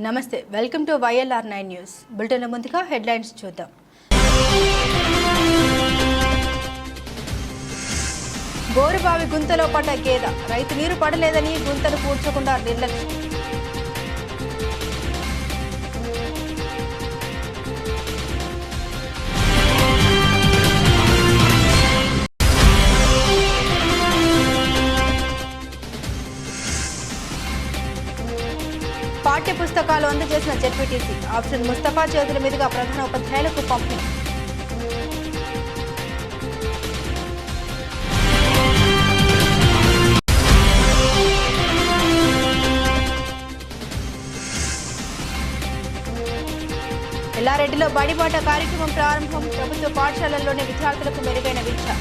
నమస్తే, welcome to YLR9 news. Bulletin ముందుగా headlines చూద్దాం. బోరుబావి గుంతలో పడ్డ గేదె, రైతు నీరు పడలేదని గుంతను పూడ్చకుండా నిర్లక్ష్యం. పాఠ్య పుస్తకాలు అందజేసిన జెడ్పీటీసీ, ఆప్షన్ ముస్తఫా చేతుల మీదుగా ప్రధాన ఉపాధ్యాయులకు పంపిణీ. ఎల్లారెడ్డిలో బడిబాట కార్యక్రమం ప్రారంభం, ప్రభుత్వ పాఠశాలల్లోని విద్యార్థులకు మెరుగైన విద్య.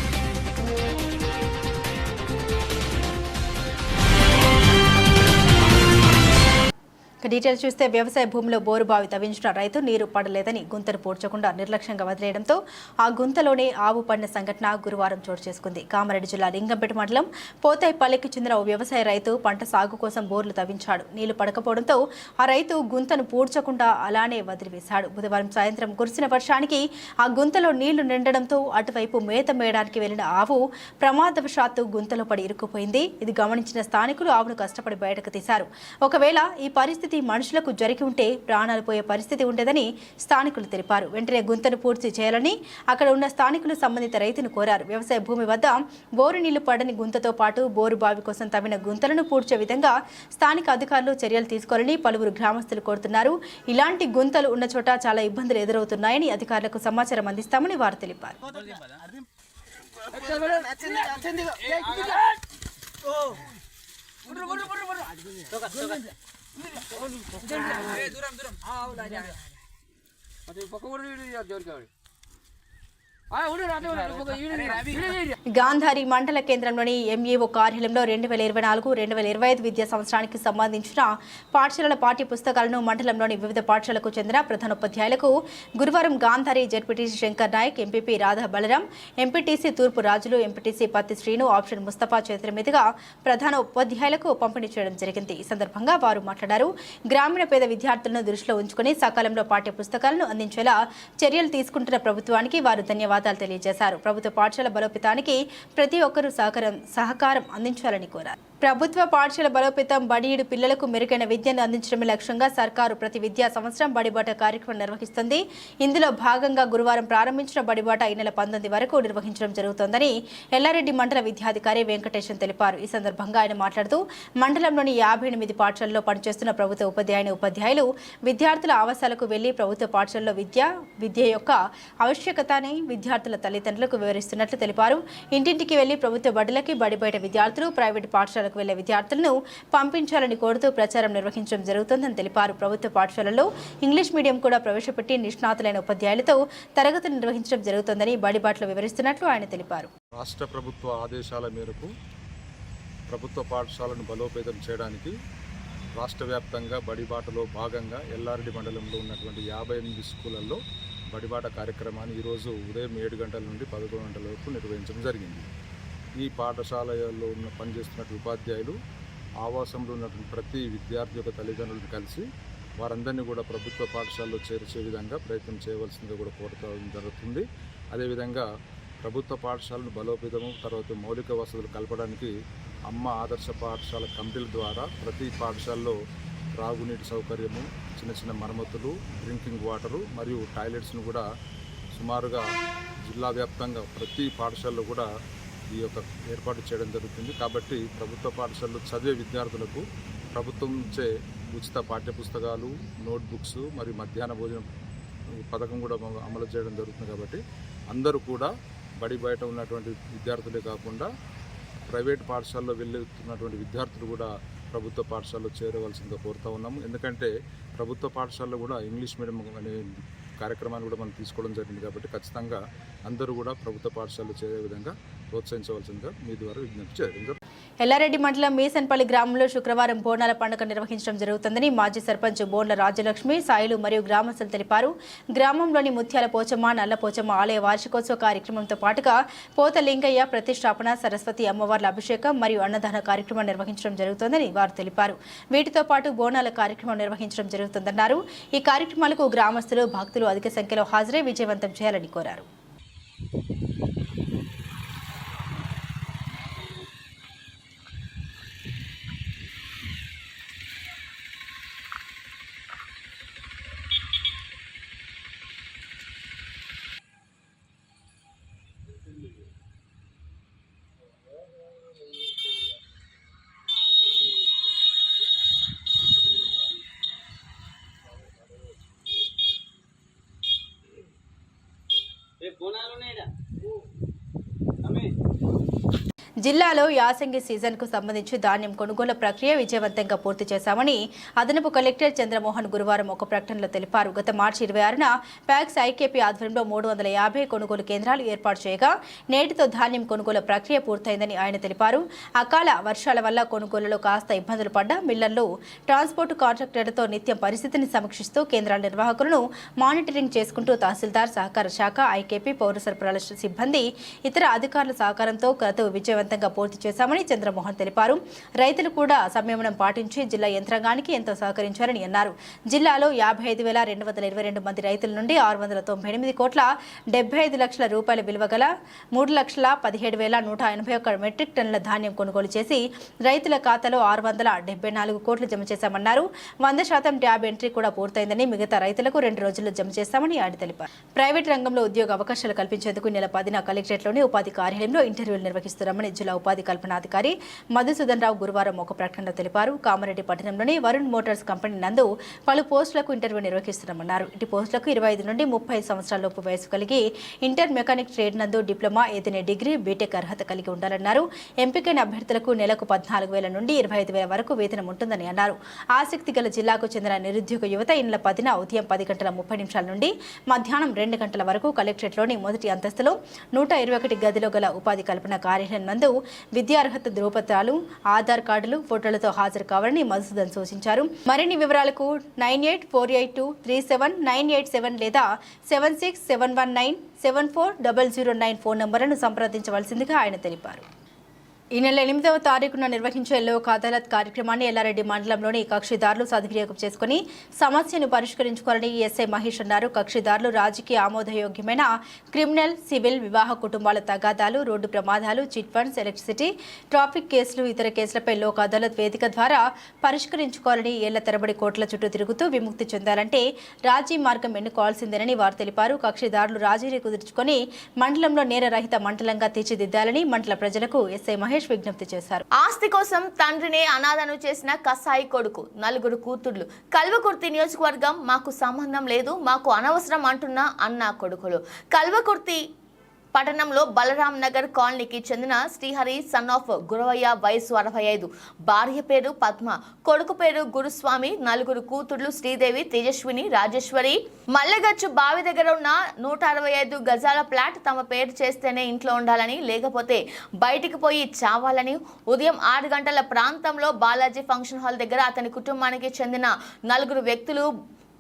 డీటెయిల్స్ చూస్తే వ్యవసాయ భూమిలో బోరుబావి తవ్వించిన రైతు నీరు పడలేదని గుంతను పూడ్చకుండా నిర్లక్ష్యంగా వదిలేయడంతో ఆ గుంతలోనే ఆవు పడిన సంఘటన గురువారం చోటు చేసుకుంది. కామారెడ్డి జిల్లా లింగంపేట మండలం పోతాయిపల్లికి చెందిన ఓ వ్యవసాయ రైతు పంట సాగు కోసం బోర్లు తవ్వించాడు. నీళ్లు పడకపోవడంతో ఆ రైతు గుంతను పూడ్చకుండా అలానే వదిలివేశాడు. బుధవారం సాయంత్రం కురిసిన వర్షానికి ఆ గుంతలో నీళ్లు నిండడంతో అటువైపు మేత మేయడానికి వెళ్లిన ఆవు ప్రమాదవశాత్తు గుంతలో పడి ఇరుక్కుపోయింది. ఇది గమనించిన స్థానికులు ఆవును కష్టపడి బయటకు తీశారు. ఒకవేళ ఈ పరిస్థితి మనుషులకు జరిగి ఉంటే ప్రాణాలు పోయే పరిస్థితి ఉండేదని స్థానికులు తెలిపారు. వెంటనే గుంతను పూర్తి చేయాలని అక్కడ ఉన్న స్థానికులు సంబంధిత రైతును కోరారు. వ్యవసాయ భూమి వద్ద బోరు నీళ్లు పడని గుంతతో పాటు బోరు బావి కోసం తవ్విన గుంతలను పూడ్చే విధంగా స్థానిక అధికారులు చర్యలు తీసుకోవాలని పలువురు గ్రామస్తులు కోరుతున్నారు. ఇలాంటి గుంతలు ఉన్న చోట చాలా ఇబ్బందులు ఎదురవుతున్నాయని అధికారులకు సమాచారం అందిస్తామని వారు తెలిపారు. గాంధారి మండల కేంద్రంలోని ఎంఈఓ కార్యాలయంలో 2024-2025 విద్యా సంవత్సరానికి సంబంధించిన పాఠశాలల పాఠ్య పుస్తకాలను మండలంలోని వివిధ పాఠశాలకు చెందిన ప్రధానోపాధ్యాయులకు గురువారం Gandhari ZPTC Shankar Nayak, MPP Radha Balaram, MPTC Turpu Rajulu, MPTC పత్తి శ్రీను, ఆప్షన్ ముస్తఫా చేతుల మీదుగా ప్రధాన ఉపాధ్యాయులకు పంపిణీ చేయడం జరిగింది. ఈ సందర్భంగా వారు మాట్లాడారు. గ్రామీణ పేద విద్యార్థులను దృష్టిలో ఉంచుకుని సకాలంలో పాఠ్య పుస్తకాలను అందించేలా చర్యలు తీసుకుంటున్న ప్రభుత్వానికి వారు ధన్యవాదాలు తెలియజేశారు. ప్రభుత్వ పాఠశాల బలోపేతానికి ప్రతి ఒక్కరూ సహకారం అందించాలని కోరారు. ప్రభుత్వ పాఠశాల బలోపేతం, బడియుడు పిల్లలకు మెరుగైన విద్యను అందించడమే లక్ష్యంగా సర్కారు ప్రతి విద్యా సంవత్సరం బడిబాట కార్యక్రమం నిర్వహిస్తుంది. ఇందులో భాగంగా గురువారం ప్రారంభించిన బడిబాట ఈ నెల 19 వరకు నిర్వహించడం జరుగుతోందని ఎల్లారెడ్డి మండల విద్యాధికారి వెంకటేశన్ తెలిపారు. ఈ సందర్భంగా ఆయన మాట్లాడుతూ మండలంలోని 58 పాఠశాలలో పనిచేస్తున్న ప్రభుత్వ ఉపాధ్యాయులు విద్యార్థుల ఆవాసాలకు వెళ్లి ప్రభుత్వ పాఠశాలలో విద్య యొక్క ఆవశ్యకతని విద్యార్థుల తల్లిదండ్రులకు వివరిస్తున్నట్లు తెలిపారు. ఇంటింటికి వెళ్లి ప్రభుత్వ బడులకి, బడి బయట విద్యార్థులు, ప్రైవేటు పాఠశాలకు వెళ్లే విద్యార్థులను పంపించాలని కోరుతూ ప్రచారం నిర్వహించడం జరుగుతోందని తెలిపారు. ప్రభుత్వ పాఠశాలల్లో ఇంగ్లీష్ మీడియం కూడా ప్రవేశపెట్టి నిష్ణాతులైన ఉపాధ్యాయులతో తరగతులు నిర్వహించడం జరుగుతోందని బడిబాటలో వివరిస్తున్నట్లు ఆయన తెలిపారు. రాష్ట్ర ప్రభుత్వ ఆదేశాల మేరకు ప్రభుత్వ పాఠశాలను బలోపేతం చేయడానికి రాష్ట్ర వ్యాప్తంగా బడిబాటలో భాగంగా ఎల్లారెడ్డి మండలంలో ఉన్నటువంటి 58 స్కూళ్లలో బడిబాట కార్యక్రమాన్ని ఈరోజు ఉదయం 7 గంటల నుండి 11 గంటల వరకు నిర్వహించడం జరిగింది. ఈ పాఠశాలలో పనిచేస్తున్నటువంటి ఉపాధ్యాయులు ఆవాసంలో ఉన్నటువంటి ప్రతి విద్యార్థి యొక్క తల్లిదండ్రులను కలిసి వారందరినీ కూడా ప్రభుత్వ పాఠశాలలో చేర్చే విధంగా ప్రయత్నం చేయవలసిందిగా కూడా కోరడం జరుగుతుంది. అదేవిధంగా ప్రభుత్వ పాఠశాలను బలోపేతము, తర్వాత మౌలిక వసతులు కలపడానికి అమ్మ ఆదర్శ పాఠశాల కమిటీల ద్వారా ప్రతి పాఠశాలలో త్రాగునీటి సౌకర్యము, చిన్న మరమ్మతులు, డ్రింకింగ్ వాటరు మరియు టాయిలెట్స్ను కూడా సుమారుగా జిల్లా వ్యాప్తంగా ప్రతి పాఠశాలలో కూడా ఈ యొక్క ఏర్పాటు చేయడం జరుగుతుంది. కాబట్టి ప్రభుత్వ పాఠశాలలో చదివే విద్యార్థులకు ప్రభుత్వం నుంచే ఉచిత పాఠ్యపుస్తకాలు, నోట్బుక్స్ మరియు మధ్యాహ్న భోజనం పథకం కూడా అమలు చేయడం జరుగుతుంది. కాబట్టి అందరూ కూడా బడి బయట ఉన్నటువంటి విద్యార్థులే కాకుండా ప్రైవేట్ పాఠశాలలో వెళ్తున్నటువంటి విద్యార్థులు కూడా ప్రభుత్వ పాఠశాలలో చేరవలసిందిగా కోరుతూ ఉన్నాము. ఎందుకంటే ప్రభుత్వ పాఠశాలలో కూడా ఇంగ్లీష్ మీడియం అనే కార్యక్రమాన్ని కూడా మనం తీసుకోవడం జరిగింది. కాబట్టి ఖచ్చితంగా అందరూ కూడా ప్రభుత్వ పాఠశాలలో చేరే విధంగా ప్రోత్సహించవలసిందిగా మీ ద్వారా విజ్ఞప్తి చేయడం జరుగుతుంది. ఎల్లారెడ్డి మండలం మీసన్పల్లి గ్రామంలో శుక్రవారం బోనాల పండుగ నిర్వహించడం జరుగుతుందని మాజీ సర్పంచ్ బోండ్ల రాజ్యలక్ష్మి సాయిలు మరియు గ్రామస్తులు తెలిపారు. గ్రామంలోని ముత్యాల పోచమ్మ నల్ల పోచమ్మ ఆలయ వార్షికోత్సవ కార్యక్రమంతో పాటుగా పోత లింగయ్య ప్రతిష్టాపన, సరస్వతి అమ్మవార్ల అభిషేకం మరియు అన్నదాన కార్యక్రమం నిర్వహించడం జరుగుతుందని వారు తెలిపారు. వీటితో పాటు బోనాల కార్యక్రమం నిర్వహించడం జరుగుతుందన్నారు. ఈ కార్యక్రమాలకు గ్రామస్తులు భక్తులు అధిక సంఖ్యలో హాజరై విజయవంతం చేయాలని కోరారు. జిల్లాలో యాసంగి సీజన్కు సంబంధించి ధాన్యం కొనుగోలు ప్రక్రియ విజయవంతంగా పూర్తి చేశామని అదనపు కలెక్టర్ చంద్రమోహన్ గురువారం ఒక ప్రకటనలో తెలిపారు. గత మార్చి 26న ప్యాక్స్ ఐకేపీ ఆధ్వర్యంలో 350 కొనుగోలు కేంద్రాలు ఏర్పాటు చేయగా నేటితో ధాన్యం కొనుగోలు ప్రక్రియ పూర్తయిందని ఆయన తెలిపారు. అకాల వర్షాల వల్ల కొనుగోలులో కాస్త ఇబ్బందులు పడ్డ మిల్లర్లు, ట్రాన్స్పోర్ట్ కాంట్రాక్టర్లతో నిత్యం పరిస్థితిని సమీక్షిస్తూ కేంద్రాల నిర్వాహకులను మానిటరింగ్ చేసుకుంటూ తహసీల్దార్, సహకార శాఖ, ఐకేపీ, పౌర సరఫరాల సిబ్బంది, ఇతర అధికారుల సహకారంతో క్రతువు విజయవంతంగా పూర్తి చేశామని చంద్రమోహన్ తెలిపారు. రైతులు కూడా సంయమనం పాటించి జిల్లా యంత్రాంగానికి ఎంతో సహకరించారని అన్నారు. జిల్లాలో 55,222 మంది రైతుల నుండి 698 కోట్ల 75 లక్షల రూపాయల విలువ గల 3,17,181 మెట్రిక్ టన్నుల ధాన్యం కొనుగోలు చేసి రైతుల ఖాతాలో 674 కోట్లు జమ చేశామన్నారు. 100% ట్యాబ్ ఎంట్రీ కూడా పూర్తయిందని, మిగతా రైతులకు 2 రోజుల్లో జమ చేస్తామని ఆయన తెలిపారు. ప్రైవేట్ రంగంలో ఉద్యోగ అవకాశాలు కల్పించేందుకు నెల 10న కలెక్టరేట్లోని ఉపాధి కార్యాలయంలో ఇంటర్వ్యూలు నిర్వహిస్తున్నామని జిల్లా ఉపాధి కల్పనాధికారి మధుసూదన్ రావు గురువారం ఒక ప్రకటనలో తెలిపారు. కామారెడ్డి పట్టణంలోని వరుణ్ మోటార్స్ కంపెనీ నందు పలు పోస్టులకు ఇంటర్వ్యూ నిర్వహిస్తున్నామన్నారు. ఇటు పోస్టులకు 25 నుండి 30 సంవత్సరాలలోపు వయసు కలిగి ఇంటర్ మెకానిక్ ట్రేడ్ నందు డిప్లొమా, ఏదైనా డిగ్రీ, బీటెక్ అర్హత కలిగి ఉండాలన్నారు. ఎంపికైన అభ్యర్థులకు నెలకు 14,000 నుండి 25,000 వరకు వేతనం ఉంటుందని అన్నారు. ఆసక్తి గల జిల్లాకు చెందిన నిరుద్యోగ యువత ఈ నెల 10న ఉదయం 10:30 నుండి మధ్యాహ్నం 2 గంటల వరకు కలెక్టరేట్లోని మొదటి అంతస్తులో 121 గదిలో గల ఉపాధి కల్పన కార్యాలయం నందు విద్యార్హత ధృవపత్రాలు, ఆధార్ కార్డులు, ఫోటోలతో హాజరు కావాలని మధుసూదన్ సూచించారు. మరిన్ని వివరాలకు 9848237987 లేదా 7671974009 ఫోన్ నంబర్లను సంప్రదించవలసిందిగా ఆయన తెలిపారు. ఈ నెల 8వ తారీఖున నిర్వహించే లోక్ అదాలత్ కార్యక్రమాన్ని ఎల్లారెడ్డి మండలంలోని కక్షిదారులు సద్వినియోగం చేసుకుని సమస్యను పరిష్కరించుకోవాలని ఎస్ఐ మహేష్ అన్నారు. కక్షిదారులు రాజకీయ ఆమోదయోగ్యమైన క్రిమినల్, సివిల్, వివాహ, కుటుంబాల తగాదాలు, రోడ్డు ప్రమాదాలు, చిట్ ఫండ్స్, ఎలక్ట్రిసిటీ, ట్రాఫిక్ కేసులు, ఇతర కేసులపై లోక్ అదాలత్ వేదిక ద్వారా పరిష్కరించుకోవాలని, ఏళ్ల తరబడి కోర్టుల చుట్టూ తిరుగుతూ విముక్తి చెందాలంటే రాజీ మార్గం ఎన్నుకోవాల్సిందేనని వారు తెలిపారు. కక్షిదారులు రాజీని కుదుర్చుకొని మండలంలో నేరరహిత మండలంగా తీర్చిదిద్దాలని మండల ప్రజలకు ఎస్ఐ మహేష్ విజ్ఞప్తి చేశారు. ఆస్తి కోసం తండ్రినే అనాథను చేసిన కసాయి కొడుకు, 4 కూతుర్లు. కల్వకుర్తి నియోజకవర్గం మాకు సంబంధం లేదు, మాకు అనవసరం అంటున్న అన్న కొడుకులు. కల్వకుర్తి పట్టణంలో బలరాం నగర్ కాలనీకి చెందిన శ్రీహరి సన్ ఆఫ్ గురవయ్య, వయసు 65, భార్య పేరు పద్మ, కొడుకు పేరు గురుస్వామి, 4 కూతుర్లు శ్రీదేవి, తేజస్విని, రాజేశ్వరి. మల్లెగచ్చు బావి దగ్గర ఉన్న 165 గజాల ఫ్లాట్ తమ పేరు చేస్తేనే ఇంట్లో ఉండాలని, లేకపోతే బయటికి పోయి చావాలని ఉదయం 6 గంటల ప్రాంతంలో బాలాజీ ఫంక్షన్ హాల్ దగ్గర అతని కుటుంబానికి చెందిన 4 వ్యక్తులు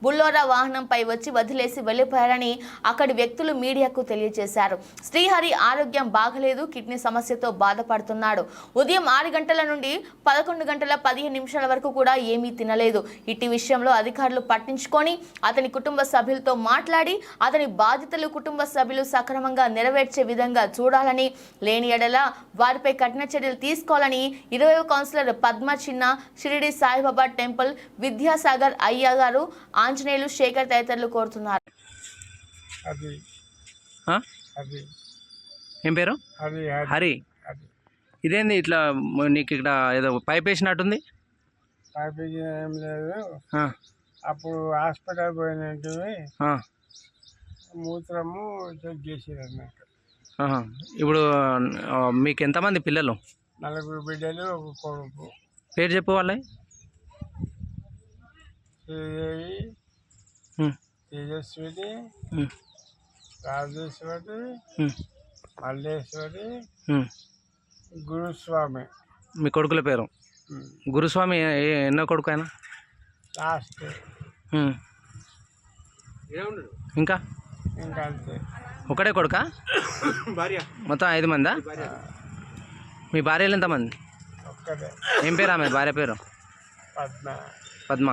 బుల్లోరా వాహనంపై వచ్చి వదిలేసి వెళ్లిపోయారని అక్కడి వ్యక్తులు మీడియాకు తెలియజేశారు. శ్రీహరి ఆరోగ్యం బాగలేదు, కిడ్నీ సమస్యతో బాధపడుతున్నాడు. ఉదయం 6 గంటల నుండి 11:15 వరకు కూడా ఏమీ తినలేదు. ఇట్టి విషయంలో అధికారులు పట్టించుకొని అతని కుటుంబ సభ్యులతో మాట్లాడి అతని బాధితులు కుటుంబ సభ్యులు సక్రమంగా నెరవేర్చే విధంగా చూడాలని, లేని ఎడల వారిపై కఠిన చర్యలు తీసుకోవాలని 20వ కౌన్సిలర్ పద్మ చిన్న, షిరిడి సాయిబాబా టెంపుల్, విద్యాసాగర్ అయ్య గారు, ఆంజనేయులు, శేఖర్ తదితరులు కోరుతున్నారు. ఏం పేరు? హరి. ఇదేంది ఇట్లా నీకు ఇక్కడ ఏదో పైప్ వేసినట్టుంది? పైప్ ఏం లేదు. అప్పుడు హాస్పిటల్ పోయినట్టు మూత్రము చెక్ చేసేది అన్నట్టు. ఇప్పుడు మీకు ఎంతమంది పిల్లలు? 4 బిడ్డలు, 1 కొడుకు. పేరు చెప్పు వాళ్ళే. శ్రీదేవి, తేజస్విని, రాజేశ్వరి, మల్లేశ్వరి, గురుస్వామి. మీ కొడుకుల పేరు గురుస్వామి ఎన్నో కొడుకు ఆయన? లాస్ట్ ఇంకా ఇంకా అంతే. ఒకడే కొడుకా? మొత్తం 5 మందా? మీ భార్యలు ఎంతమంది? ఒక్కటే ఏం పేరు ఆమె భార్య పేరు? పద్మ.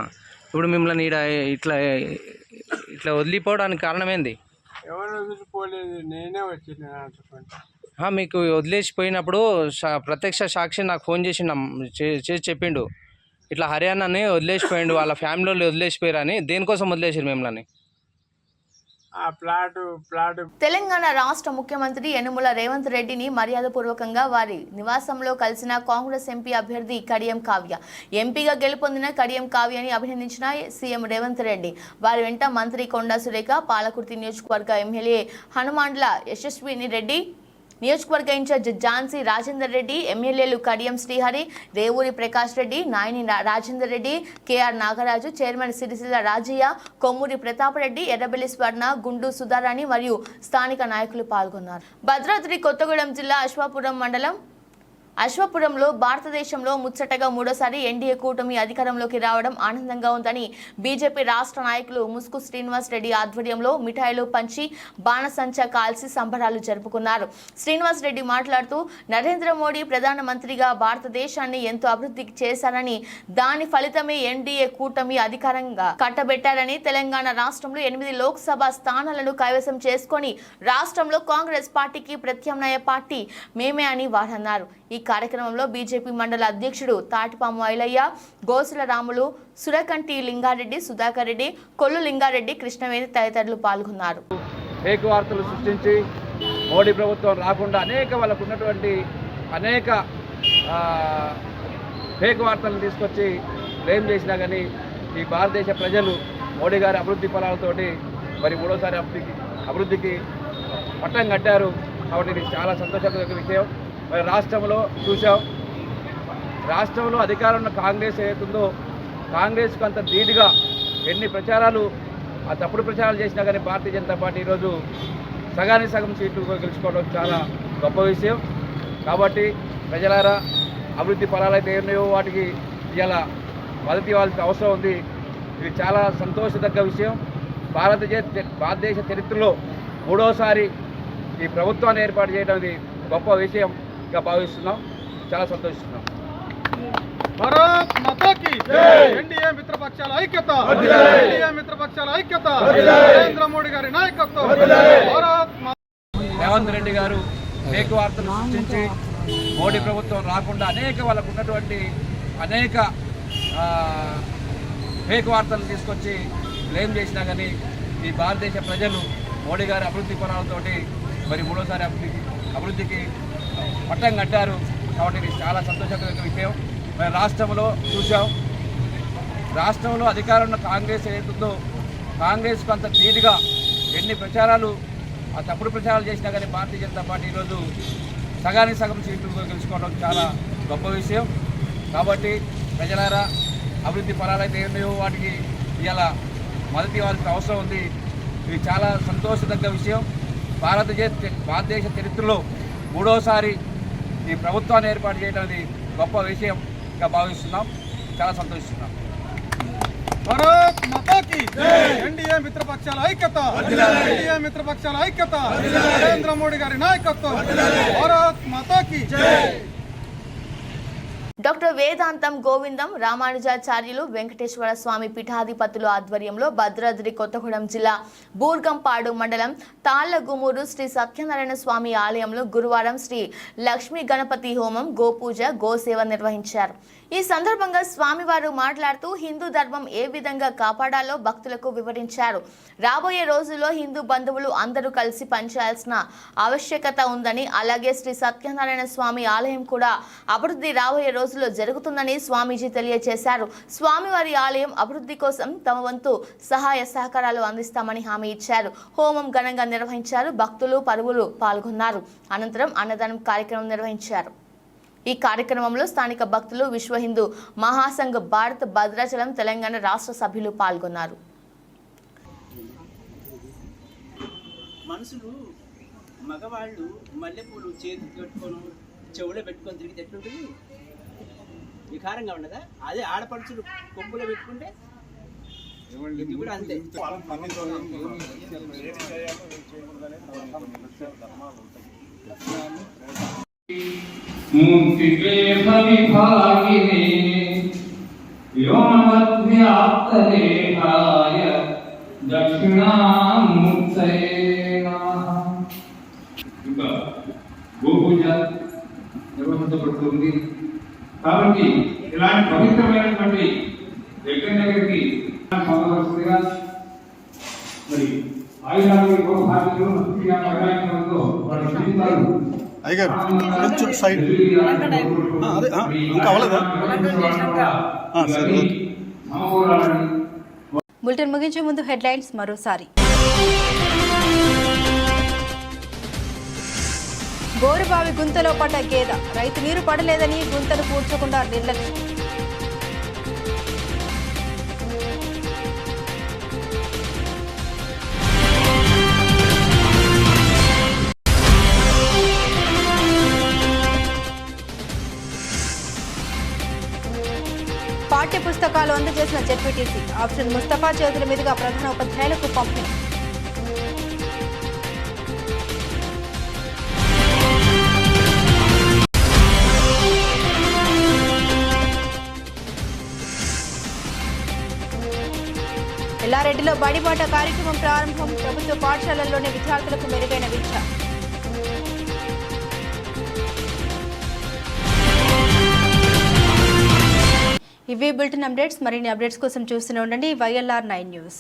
ఇప్పుడు మిమ్మల్ని ఇట్లా ఇట్లా వదిలిపోవడానికి కారణం ఏంది? ఎవరు వదిలిపోలేదు, నేనే వచ్చిన అనుకుంటా. మీకు వదిలేసిపోయినప్పుడు ప్రత్యక్ష సాక్షి నాకు ఫోన్ చేసి చెప్పిండు ఇట్లా హర్యానాని వదిలేసిపోయిండు, వాళ్ళ ఫ్యామిలీ వాళ్ళు వదిలేసిపోయారని. దేనికోసం వదిలేసారు మిమ్మల్ని? ఆ ప్లాట్ తెలంగాణ రాష్ట్ర ముఖ్యమంత్రి యనుమల రేవంత్ రెడ్డిని మర్యాదపూర్వకంగా వారి నివాసంలో కలిసిన కాంగ్రెస్ ఎంపీ అభ్యర్థి కడియం కావ్య. ఎంపీగా గెలుపొందిన కడియం కావ్యని అభినందించిన సీఎం రేవంత్ రెడ్డి. వారి వెంట మంత్రి కొండా సురేఖ, పాలకుర్తి నియోజకవర్గ ఎమ్మెల్యే హనుమాండ్ల యశస్విని రెడ్డి, నియోజకవర్గ ఇన్ఛార్జ్ ఝాన్సీ రాజేందర్ రెడ్డి, ఎమ్మెల్యేలు కడియం శ్రీహరి, రేవూరి ప్రకాష్ రెడ్డి, నాయని రాజేందర్ రెడ్డి, కేఆర్ నాగరాజు, చైర్మన్ సిరిసిల్ల రాజయ్య, కొమ్మూరి ప్రతాప్ రెడ్డి, ఎర్రబెల్లి స్వర్ణ, గుండు సుధారాణి మరియు స్థానిక నాయకులు పాల్గొన్నారు. భద్రాద్రి కొత్తగూడెం జిల్లా అశ్వాపురం మండలం అశ్వపురంలో భారతదేశంలో ముచ్చటగా 3సారి ఎన్డీఏ కూటమి అధికారంలోకి రావడం ఆనందంగా ఉందని బీజేపీ రాష్ట్ర నాయకులు ముస్కు శ్రీనివాస్ రెడ్డి ఆధ్వర్యంలో మిఠాయిలు పంచి బాణసంచా కాల్చి సంబరాలు జరుపుకున్నారు. శ్రీనివాస్ రెడ్డి మాట్లాడుతూ నరేంద్ర మోడీ ప్రధానమంత్రిగా భారతదేశాన్ని ఎంతో అభివృద్ధి చేశారని, దాని ఫలితమే ఎన్డీఏ కూటమి అధికారంగా కట్టబెట్టారని, తెలంగాణ రాష్ట్రంలో 8 లోక్సభ స్థానాలను కైవసం చేసుకొని రాష్ట్రంలో కాంగ్రెస్ పార్టీకి ప్రత్యామ్నాయ పార్టీ మేమే అని వారన్నారు. ఈ కార్యక్రమంలో బీజేపీ మండల అధ్యక్షుడు తాటిపాము ఐలయ్య, గోసుల రాములు, సురకంటి లింగారెడ్డి, సుధాకర్ రెడ్డి, కొల్లు లింగారెడ్డి, కృష్ణవేణి తదితరులు పాల్గొన్నారు. ఫేక్ వార్తలు సృష్టించి మోడీ ప్రభుత్వం రాకుండా వాళ్ళకు ఉన్నటువంటి అనేక ఫేక్ వార్తలను తీసుకొచ్చి బ్లేమ్ చేసినా కానీ ఈ భారతదేశ ప్రజలు మోడీ గారి అభివృద్ధి ఫలాలతోటి మరి 3సారి అభివృద్ధికి పట్టం కట్టారు. కాబట్టి ఇది చాలా సంతోషకరమైన విషయం. మరి రాష్ట్రంలో చూసాం, రాష్ట్రంలో అధికారంలో కాంగ్రెస్ ఏదైతుందో కాంగ్రెస్కు అంత ధీటుగా ఎన్ని ప్రచారాలు తప్పుడు ప్రచారాలు చేసినా కానీ భారతీయ జనతా పార్టీ ఈరోజు సగానికి సగం సీట్లు గెలుచుకోవడం చాలా గొప్ప విషయం. కాబట్టి ప్రజలారా, అభివృద్ధి ఫలాలు అయితే ఉన్నాయో వాటికి ఇలా మద్దతు ఇవ్వాల్సిన అవసరం ఉంది. ఇది చాలా సంతోషదగ్గ విషయం. భారతదేశ చరిత్రలో 3వసారి ఈ ప్రభుత్వాన్ని ఏర్పాటు చేయడం ఇది గొప్ప విషయంగా భావిస్తున్నాం. చాలా సంతోషిస్తున్నాం. భారత్ మాతాకి ఎన్డీఏ మిత్రపక్షాల ఐక్యత, ఎన్డీఏ మిత్రపక్షాల ఐక్యత, నరేంద్ర మోడీ గారి నాయకత్వం. భారత్ రేవంత్ రెడ్డి గారు ఫేక్ వార్తలు సృష్టించి మోడీ ప్రభుత్వం రాకుండా వాళ్ళకు ఉన్నటువంటి అనేక ఫేక్ వార్తలను తీసుకొచ్చి బ్లేమ్ చేసినా కానీ ఈ భారతదేశ ప్రజలు మోడీ గారి అభివృద్ధి ఫలాలతోటి మరి 3వసారి అభివృద్ధికి పట్టం కట్టారు. కాబట్టి ఇది చాలా సంతోషకరమైన విషయం. మరి రాష్ట్రంలో చూసాం, రాష్ట్రంలో అధికారంలో కాంగ్రెస్ ఏదైతుందో కాంగ్రెస్కు అంత ధీటుగా ఎన్ని ప్రచారాలు తప్పుడు ప్రచారాలు చేసినా కానీ భారతీయ జనతా పార్టీ ఈరోజు సగానికి సగం సీట్లు గెలుచుకోవడం చాలా గొప్ప విషయం. కాబట్టి ప్రజలారా, అభివృద్ధి ఫలాలు అయితే ఉన్నాయో వాటికి ఇలా మద్దతు ఇవ్వాల్సిన అవసరం ఉంది. ఇది చాలా సంతోషదగ్గ విషయం. భారతదేశ చరిత్రలో 3వసారి ఈ ప్రభుత్వాన్ని ఏర్పాటు చేయడం అనేది గొప్ప విషయంగా భావిస్తున్నాం. చాలా సంతోషిస్తున్నాం. భారత్ మాతాకి ఎన్డీఏ మిత్రపక్షాల ఐక్యత, ఎన్డీఏ మిత్రపక్షాల ఐక్యత, నరేంద్ర మోడీ గారి నాయకత్వం. భారత్ మాతాకి. డాక్టర్ వేదాంతం గోవిందం రామానుజాచార్యులు వెంకటేశ్వర స్వామి పీఠాధిపతుల ఆధ్వర్యంలో భద్రాద్రి కొత్తగూడెం జిల్లా బూర్గంపాడు మండలం తాళ్లగుమూరు శ్రీ సత్యనారాయణ స్వామి ఆలయంలో గురువారం శ్రీ లక్ష్మీ గణపతి హోమం, గోపూజ, గోసేవ నిర్వహించారు. ఈ సందర్భంగా స్వామివారు మాట్లాడుతూ హిందూ ధర్మం ఏ విధంగా కాపాడాలో భక్తులకు వివరించారు. రాబోయే రోజుల్లో హిందూ బంధువులు అందరూ కలిసి పనిచేయాల్సిన ఆవశ్యకత ఉందని, అలాగే శ్రీ సత్యనారాయణ స్వామి ఆలయం కూడా అభివృద్ధి రాబోయే రోజుల్లో జరుగుతుందని స్వామీజీ తెలియజేశారు. స్వామివారి ఆలయం అభివృద్ధి కోసం తమ వంతు సహాయ సహకారాలు అందిస్తామని హామీ ఇచ్చారు. హోమం ఘనంగా నిర్వహించారు. భక్తులు, పరువులు పాల్గొన్నారు. అనంతరం అన్నదానం కార్యక్రమం నిర్వహించారు. ఈ కార్యక్రమంలో స్థానిక భక్తులు, విశ్వ హిందూ మహాసంఘ్ భారత్ భద్రాచలం తెలంగాణ రాష్ట్ర సభ్యులు పాల్గొన్నారు. మనుషులు మగవాళ్ళు మల్లెపూలు చేతి పెట్టుకొని చెవులో పెట్టుకొని తిరిగితే ఎట్లుంటుంది? వికారంగా ఉండదా? అదే ఆడపడుచులు కొప్పులో పెట్టుకుంటే ఇది కూడా అంతే. ఇంకా గోపూజ నిర్వహించబడుతుంది. కాబట్టి ఇలాంటి పవిత్రమైనటువంటి దగ్గరికి సందర్శిగా మరి ఆయుధాలు వాళ్ళ జీవితాలు బులెటిన్ ముగించే ముందు హెడ్లైన్స్ మరోసారి. బోరుబావి గుంతలో పడ్డ గేదె, రైతు నీరు పడలేదని గుంతను పూడ్చకుండా నిర్లక్ష్యం. పాఠ్య పుస్తకాలు అందజేసిన జెడ్పీటీసీ, ఆప్షన్ ముస్తఫా చేతుల మీదుగా ప్రధాన ఉపాధ్యాయులకు పంపిణీ. ఎల్లారెడ్డిలో బడిబాట కార్యక్రమం ప్రారంభం, ప్రభుత్వ పాఠశాలల్లోని విద్యార్థులకు మెరుగైన విద్య. ఇవి బులెటిన్ అప్డేట్స్. మరిన్ని అప్డేట్స్ కోసం చూస్తూనే ఉండండి YLR9 న్యూస్.